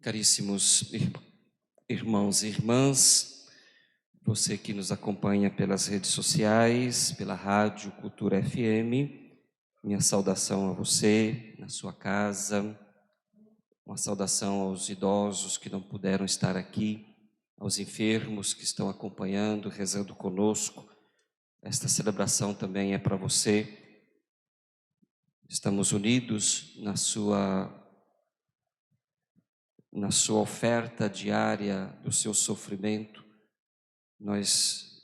Caríssimos irmãos e irmãs, você que nos acompanha pelas redes sociais, pela Rádio Cultura FM, minha saudação a você, na sua casa, uma saudação aos idosos que não puderam estar aqui, aos enfermos que estão acompanhando, rezando conosco. Esta celebração também é para você. Estamos unidos na sua oferta diária do seu sofrimento. Nós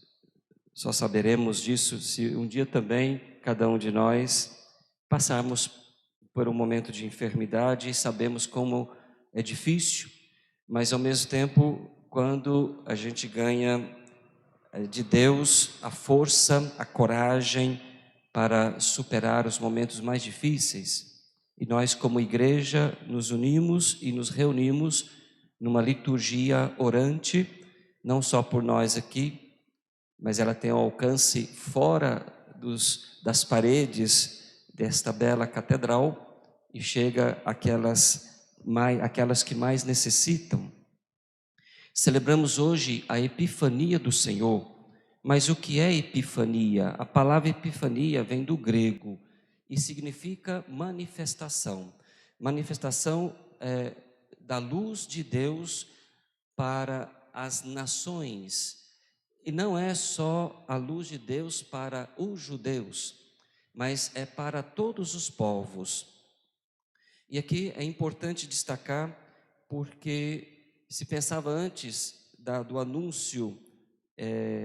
só saberemos disso se um dia também cada um de nós passarmos por um momento de enfermidade e sabemos como é difícil, mas ao mesmo tempo, quando a gente ganha de Deus a força, a coragem para superar os momentos mais difíceis. E nós, como igreja, nos unimos e nos reunimos numa liturgia orante, não só por nós aqui, mas ela tem um alcance fora das paredes desta bela catedral e chega àquelas que mais necessitam. Celebramos hoje a Epifania do Senhor. Mas o que é Epifania? A palavra Epifania vem do grego e significa manifestação. Manifestação da luz de Deus para as nações. E não é só a luz de Deus para os judeus, mas é para todos os povos. E aqui é importante destacar, porque se pensava antes do anúncio,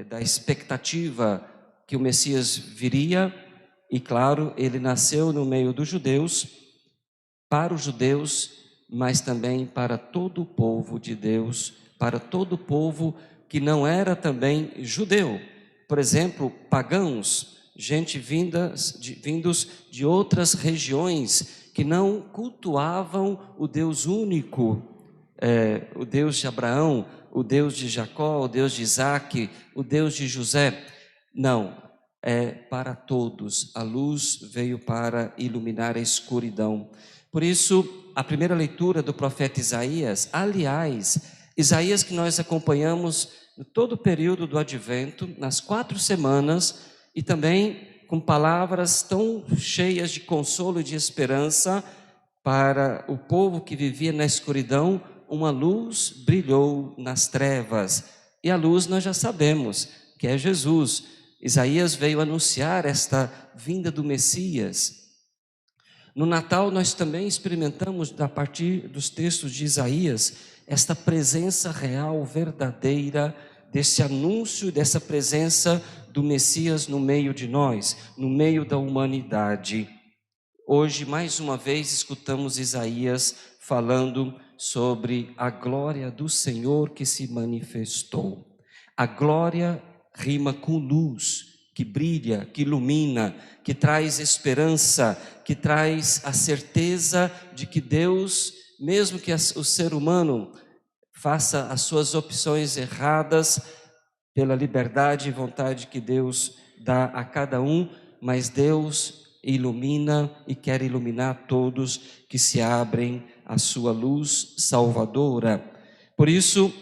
da expectativa que o Messias viria, e claro, ele nasceu no meio dos judeus, para os judeus, mas também para todo o povo de Deus, para todo o povo que não era também judeu. Por exemplo, pagãos, gente vindos de outras regiões que não cultuavam o Deus único, o Deus de Abraão, o Deus de Jacó, o Deus de Isaac, o Deus de José. Não, é para todos. A luz veio para iluminar a escuridão. Por isso, a primeira leitura do profeta Isaías, aliás, Isaías que nós acompanhamos em todo o período do Advento, nas 4 semanas, e também com palavras tão cheias de consolo e de esperança para o povo que vivia na escuridão. Uma luz brilhou nas trevas, e a luz nós já sabemos que é Jesus. Isaías veio anunciar esta vinda do Messias. No Natal nós também experimentamos, a partir dos textos de Isaías, esta presença real, verdadeira, desse anúncio, dessa presença do Messias no meio de nós, no meio da humanidade. Hoje, mais uma vez, escutamos Isaías falando sobre a glória do Senhor que se manifestou. A glória rima com luz, que brilha, que ilumina, que traz esperança, que traz a certeza de que Deus, mesmo que o ser humano faça as suas opções erradas, pela liberdade e vontade que Deus dá a cada um, mas Deus ilumina e quer iluminar todos que se abrem à sua luz salvadora. Por isso,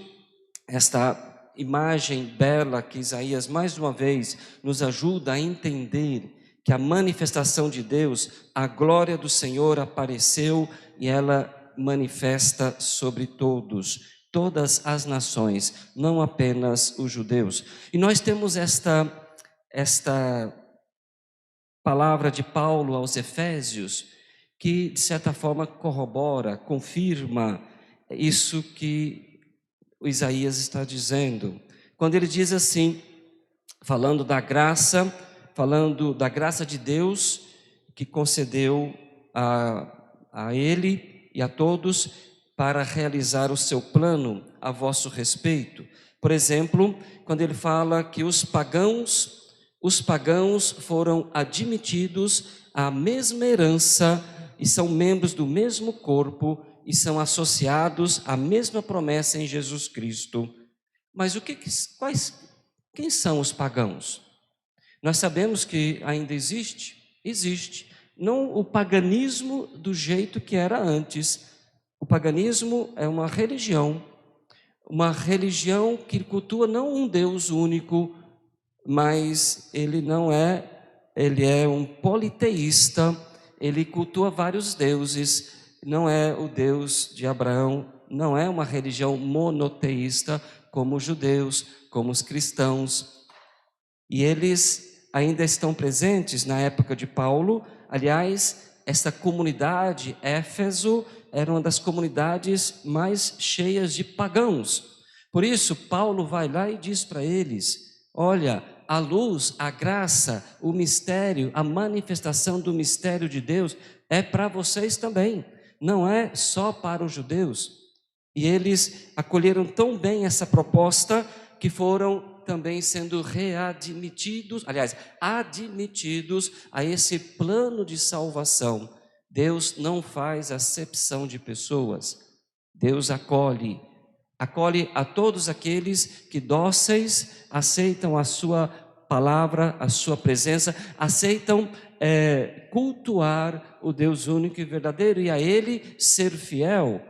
esta imagem bela que Isaías mais uma vez nos ajuda a entender que a manifestação de Deus, a glória do Senhor apareceu e ela manifesta sobre todas as nações, não apenas os judeus. E nós temos esta palavra de Paulo aos Efésios, que de certa forma corrobora, confirma isso que o Isaías está dizendo. Quando ele diz assim, falando da graça de Deus, que concedeu a ele e a todos para realizar o seu plano a vosso respeito. Por exemplo, quando ele fala que os pagãos foram admitidos à mesma herança e são membros do mesmo corpo e são associados à mesma promessa em Jesus Cristo. Mas quem são os pagãos? Nós sabemos que ainda existe, não o paganismo do jeito que era antes. O paganismo é uma religião que cultua não um Deus único, mas ele é um politeísta, ele cultua vários deuses, não é o Deus de Abraão, não é uma religião monoteísta como os judeus, como os cristãos. E eles ainda estão presentes na época de Paulo. Aliás, essa comunidade, Éfeso, era uma das comunidades mais cheias de pagãos. Por isso, Paulo vai lá e diz para eles: olha, a luz, a graça, o mistério, a manifestação do mistério de Deus é para vocês também, não é só para os judeus. E eles acolheram tão bem essa proposta que foram também sendo readmitidos, aliás, admitidos a esse plano de salvação. Deus não faz acepção de pessoas, Deus acolhe a todos aqueles que dóceis aceitam a sua palavra, a sua presença, aceitam cultuar o Deus único e verdadeiro e a Ele ser fiel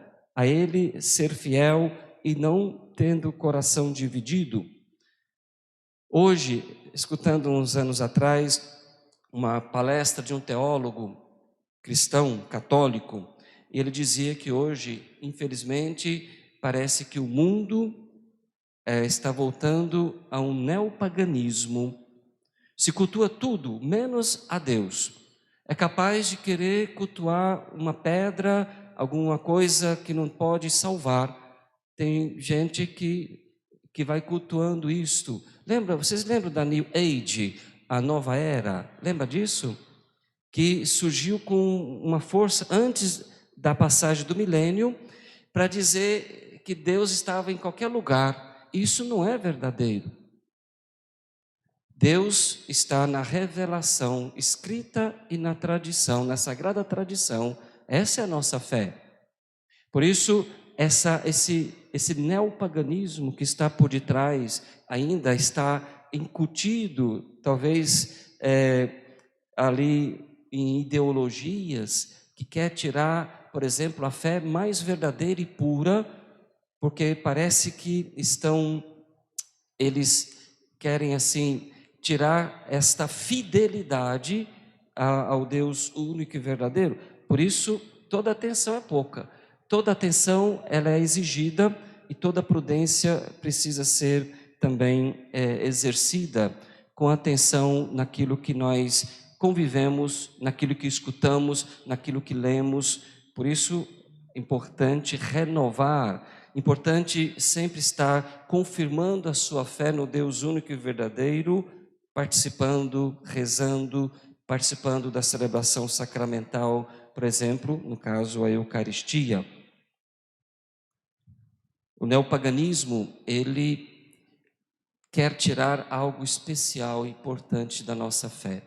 e não tendo o coração dividido. Hoje, escutando uns anos atrás, uma palestra de um teólogo cristão, católico, e ele dizia que hoje, infelizmente, parece que o mundo está voltando a um neopaganismo. Se cultua tudo, menos a Deus. É capaz de querer cultuar uma pedra, alguma coisa que não pode salvar. Tem gente que vai cultuando isto. Vocês lembram da New Age, a nova era? Lembra disso? Que surgiu com uma força antes da passagem do milênio para dizer que Deus estava em qualquer lugar. Isso não é verdadeiro. Deus está na revelação escrita e na tradição, na sagrada tradição. Essa é a nossa fé. Por isso, esse neopaganismo que está por detrás ainda está incutido, talvez ali em ideologias que quer tirar, por exemplo, a fé mais verdadeira e pura, porque parece que eles querem assim tirar esta fidelidade ao Deus único e verdadeiro. Por isso, toda atenção é pouca. Toda atenção ela é exigida e toda prudência precisa ser também exercida com atenção naquilo que nós convivemos, naquilo que escutamos, naquilo que lemos. Por isso, é importante renovar, importante sempre estar confirmando a sua fé no Deus único e verdadeiro, participando, rezando, participando da celebração sacramental, por exemplo, no caso a Eucaristia. O neopaganismo, ele quer tirar algo especial e importante da nossa fé,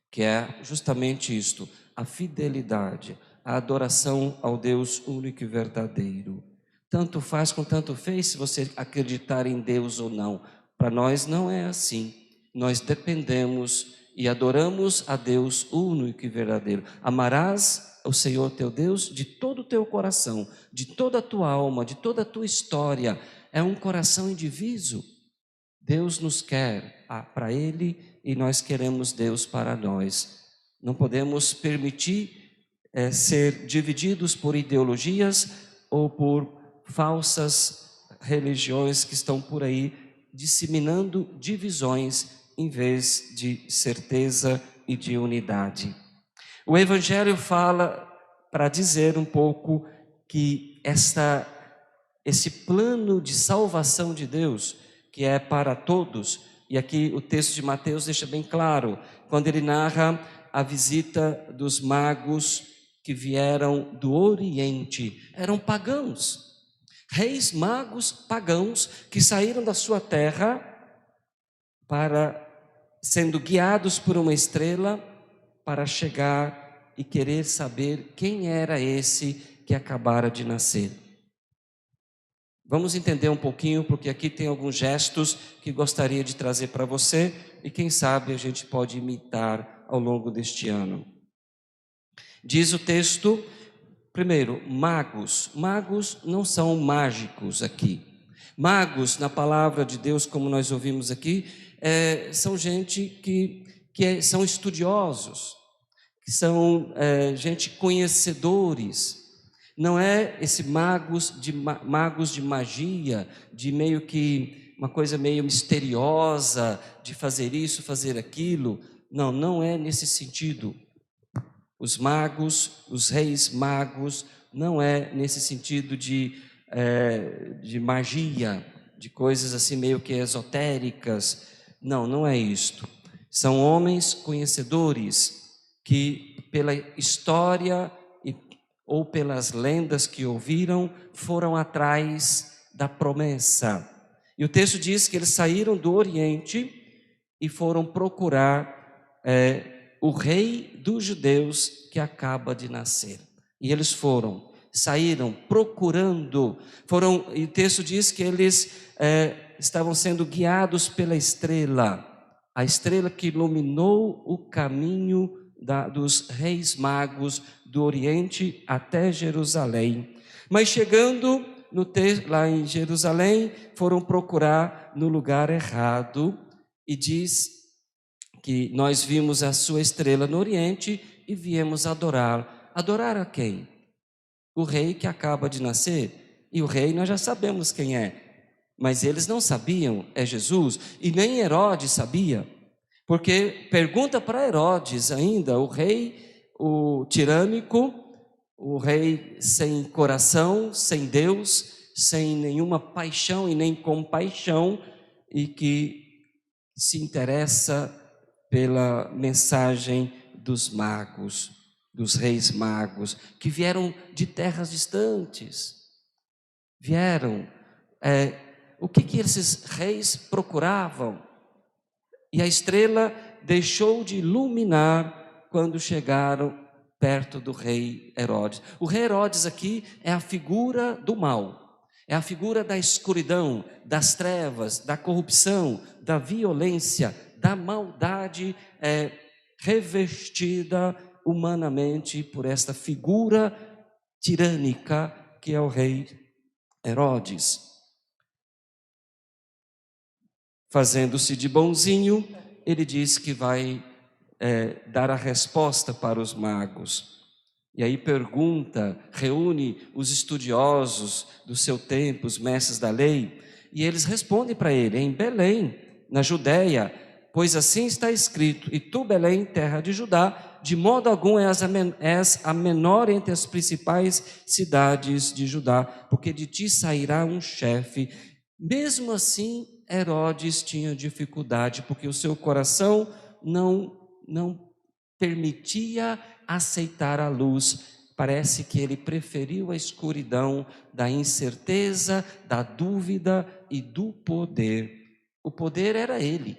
que é justamente isto, a fidelidade, a adoração ao Deus único e verdadeiro. Tanto faz com tanto fez se você acreditar em Deus ou não. Para nós não é assim. Nós dependemos e adoramos a Deus único e verdadeiro. Amarás o Senhor teu Deus de todo o teu coração, de toda a tua alma, de toda a tua história. É um coração indiviso. Deus nos quer para Ele e nós queremos Deus para nós. Não podemos permitir ser divididos por ideologias ou por falsas religiões que estão por aí disseminando divisões em vez de certeza e de unidade. O Evangelho fala para dizer um pouco que esse plano de salvação de Deus, que é para todos, e aqui o texto de Mateus deixa bem claro, quando ele narra a visita dos magos que vieram do Oriente, eram pagãos, reis magos pagãos que saíram da sua terra sendo guiados por uma estrela para chegar e querer saber quem era esse que acabara de nascer. Vamos entender um pouquinho, porque aqui tem alguns gestos que gostaria de trazer para você e quem sabe a gente pode imitar ao longo deste ano. Diz o texto Primeiro, magos. Magos não são mágicos aqui. Magos, na palavra de Deus, como nós ouvimos aqui, são gente que são estudiosos, que são gente conhecedores. Não é esse magos de magia, de meio que uma coisa meio misteriosa, de fazer isso, fazer aquilo. Não, não é nesse sentido. Os magos, os reis magos, não é nesse sentido de magia, de coisas assim meio que esotéricas. Não, não é isto. São homens conhecedores que pela história ou pelas lendas que ouviram, foram atrás da promessa. E o texto diz que eles saíram do Oriente e foram procurar o rei dos judeus que acaba de nascer. E eles saíram procurando, e o texto diz que eles estavam sendo guiados pela estrela, a estrela que iluminou o caminho dos reis magos do Oriente até Jerusalém. Mas chegando lá em Jerusalém, foram procurar no lugar errado, e diz que nós vimos a sua estrela no Oriente e viemos adorar. Adorar a quem? O rei que acaba de nascer. E o rei nós já sabemos quem é, mas eles não sabiam, é Jesus, e nem Herodes sabia. Porque pergunta para Herodes ainda, o rei, o tirânico, o rei sem coração, sem Deus, sem nenhuma paixão e nem compaixão, e que se interessa pela mensagem dos magos, dos reis magos, que vieram de terras distantes. Vieram. O que esses reis procuravam? E a estrela deixou de iluminar quando chegaram perto do rei Herodes. O rei Herodes aqui é a figura do mal, é a figura da escuridão, das trevas, da corrupção, da violência, da maldade revestida humanamente por esta figura tirânica que é o rei Herodes. Fazendo-se de bonzinho, ele diz que vai dar a resposta para os magos. E aí reúne os estudiosos do seu tempo, os mestres da lei, e eles respondem para ele: em Belém, na Judéia, pois assim está escrito: e tu, Belém, terra de Judá, de modo algum és a menor entre as principais cidades de Judá, porque de ti sairá um chefe. Mesmo assim, Herodes tinha dificuldade, porque o seu coração não permitia aceitar a luz. Parece que ele preferiu a escuridão da incerteza, da dúvida e do poder. O poder era ele.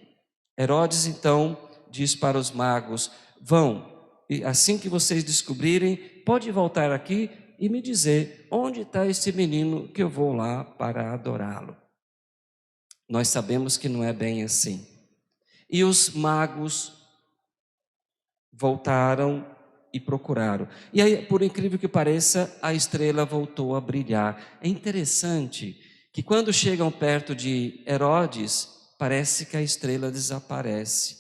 Herodes então diz para os magos: vão, e assim que vocês descobrirem, pode voltar aqui e me dizer onde está esse menino, que eu vou lá para adorá-lo. Nós sabemos que não é bem assim. E os magos voltaram e procuraram. E aí, por incrível que pareça, a estrela voltou a brilhar. É interessante que quando chegam perto de Herodes, parece que a estrela desaparece.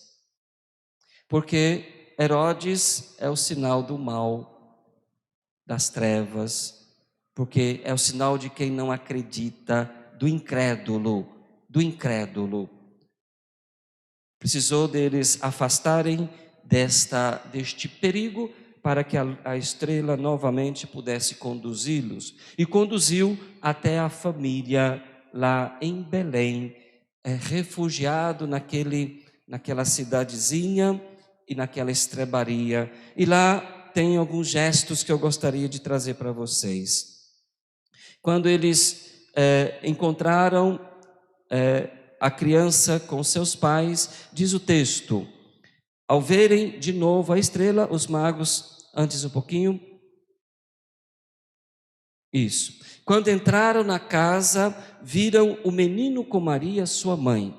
Porque Herodes é o sinal do mal, das trevas, porque é o sinal de quem não acredita, do incrédulo. Precisou deles afastarem deste perigo para que a estrela novamente pudesse conduzi-los. E conduziu até a família lá em Belém, refugiado naquela cidadezinha e naquela estrebaria. E lá tem alguns gestos que eu gostaria de trazer para vocês. Quando eles encontraram a criança com seus pais, diz o texto: ao verem de novo a estrela, os magos, antes um pouquinho, isso. Quando entraram na casa, viram o menino com Maria, sua mãe.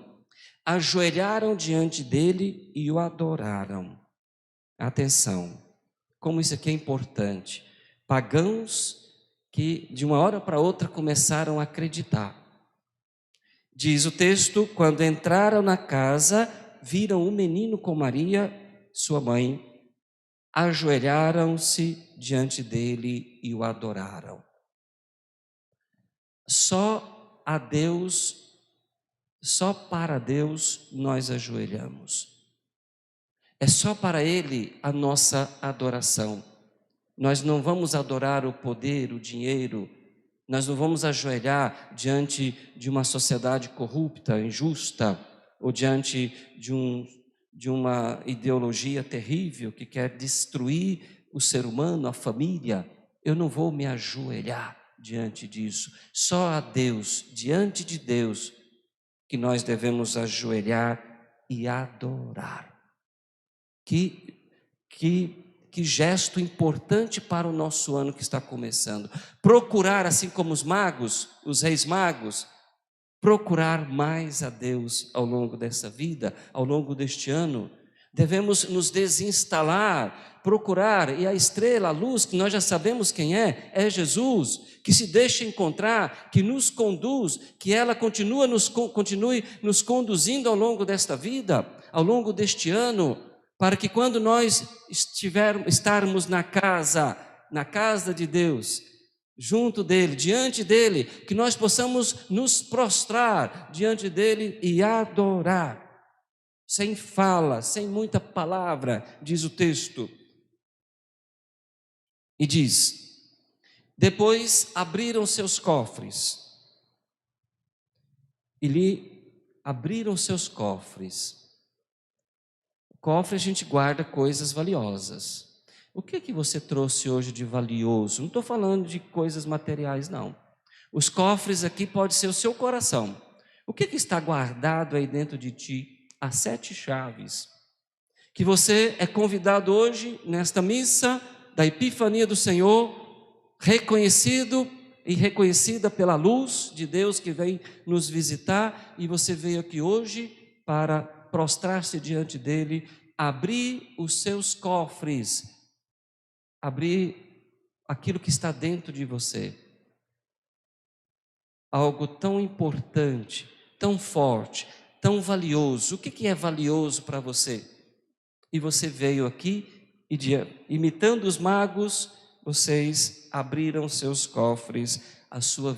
Ajoelharam diante dele e o adoraram. Atenção, como isso aqui é importante. pagãos que de uma hora para outra começaram a acreditar. Diz o texto: quando entraram na casa, viram um menino com Maria, sua mãe, ajoelharam-se diante dele e o adoraram. Só a Deus, só para Deus nós ajoelhamos. É só para Ele a nossa adoração. Nós não vamos adorar o poder, o dinheiro, nós não vamos ajoelhar diante de uma sociedade corrupta, injusta, ou diante de uma ideologia terrível que quer destruir o ser humano, a família. Eu não vou me ajoelhar diante disso. Só a Deus, diante de Deus, que nós devemos ajoelhar e adorar. Que gesto importante para o nosso ano que está começando. Procurar, assim como os magos, os reis magos, procurar mais a Deus ao longo dessa vida, ao longo deste ano. Devemos nos desinstalar, procurar, e a estrela, a luz, que nós já sabemos quem é Jesus, que se deixa encontrar, que nos conduz, que ela continue nos conduzindo ao longo desta vida, ao longo deste ano, para que quando nós estarmos na casa de Deus, junto dele, diante dele, que nós possamos nos prostrar diante dele e adorar, sem fala, sem muita palavra, diz o texto. E diz: depois abriram seus cofres, e lhe abriram seus cofres. Cofre a gente guarda coisas valiosas. O que você trouxe hoje de valioso? Não estou falando de coisas materiais, não. Os cofres aqui pode ser o seu coração. O que está guardado aí dentro de ti? As 7 chaves. Que você é convidado hoje, nesta missa da Epifania do Senhor, reconhecido e reconhecida pela luz de Deus que vem nos visitar, e você veio aqui hoje para prostrar-se diante dele, abrir os seus cofres, abrir aquilo que está dentro de você. Algo tão importante, tão forte, tão valioso. O que é valioso para você? E você veio aqui e, imitando os magos, vocês abriram seus cofres, a sua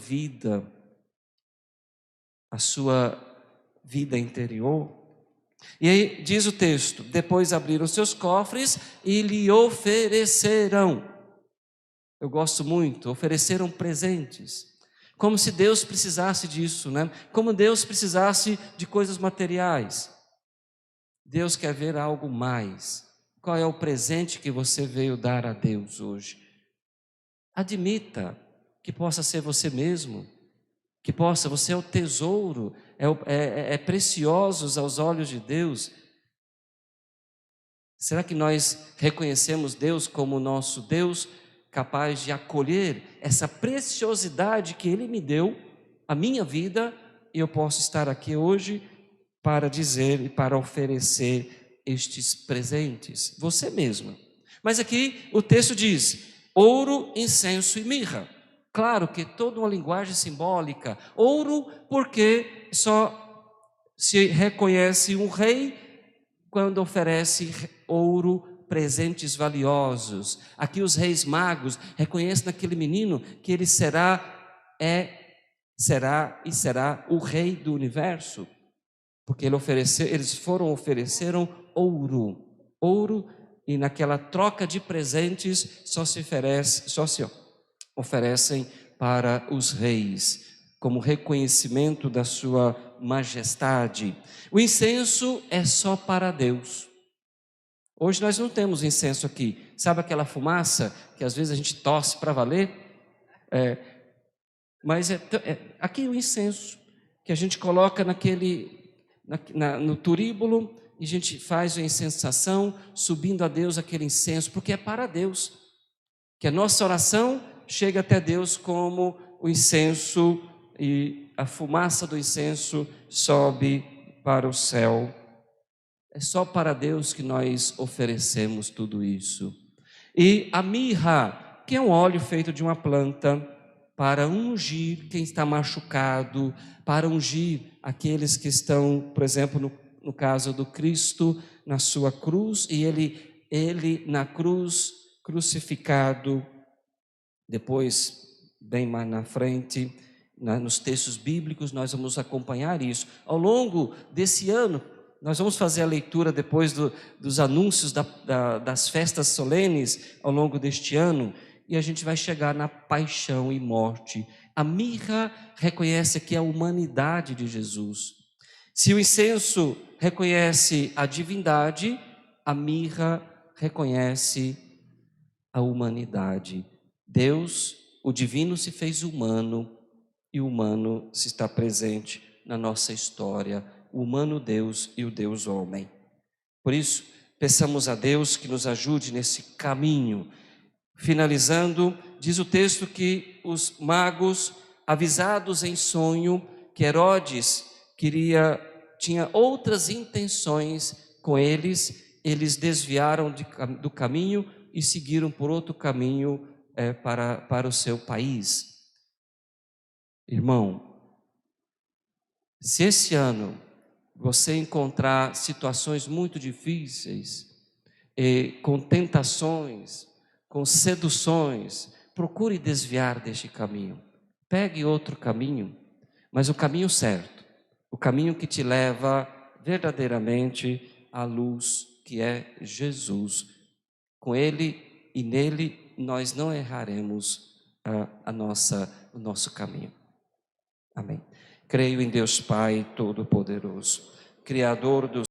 vida interior. E aí diz o texto: depois abriram seus cofres e lhe ofereceram. Eu gosto muito, ofereceram presentes. Como se Deus precisasse disso, né? Como Deus precisasse de coisas materiais. Deus quer ver algo mais. Qual é o presente que você veio dar a Deus hoje? Admita que possa ser você mesmo, que possa, você é o tesouro, é preciosos aos olhos de Deus. Será que nós reconhecemos Deus como nosso Deus, capaz de acolher essa preciosidade que Ele me deu, a minha vida, e eu posso estar aqui hoje para dizer e para oferecer estes presentes, você mesmo. Mas aqui o texto diz: ouro, incenso e mirra. Claro que toda uma linguagem simbólica. Ouro, porque só se reconhece um rei quando oferece ouro, presentes valiosos. Aqui os reis magos reconhecem naquele menino que ele será o rei do universo, porque eles ofereceram ouro, e naquela troca de presentes só se oferecem para os reis, como reconhecimento da sua majestade. O incenso é só para Deus. Hoje nós não temos incenso aqui. Sabe aquela fumaça que às vezes a gente tosse para valer? Mas aqui o incenso que a gente coloca no turíbulo, e a gente faz a incensação subindo a Deus aquele incenso, porque é para Deus. Que a nossa oração chega até Deus como o incenso, e a fumaça do incenso sobe para o céu. É só para Deus que nós oferecemos tudo isso. E a mirra que é um óleo feito de uma planta para ungir quem está machucado, para ungir aqueles que estão, por exemplo, no caso do Cristo, na sua cruz, e ele na cruz, crucificado. Depois, bem mais na frente, nos textos bíblicos, nós vamos acompanhar isso. Ao longo desse ano, nós vamos fazer a leitura depois dos anúncios das festas solenes ao longo deste ano, e a gente vai chegar na paixão e morte. A mirra reconhece aqui a humanidade de Jesus. Se o incenso reconhece a divindade, a mirra reconhece a humanidade. Deus, o divino, se fez humano, e o humano se está presente na nossa história, o humano Deus e o Deus homem. Por isso, peçamos a Deus que nos ajude nesse caminho. Finalizando, diz o texto que os magos, avisados em sonho que Herodes tinha outras intenções com eles desviaram do caminho e seguiram por outro caminho para o seu país. Irmão, se esse ano você encontrar situações muito difíceis, com tentações, com seduções, procure desviar deste caminho. Pegue outro caminho, mas o caminho certo, o caminho que te leva verdadeiramente à luz, que é Jesus. Com Ele e nele nós não erraremos o nosso caminho. Amém. Creio em Deus Pai Todo-Poderoso, Criador dos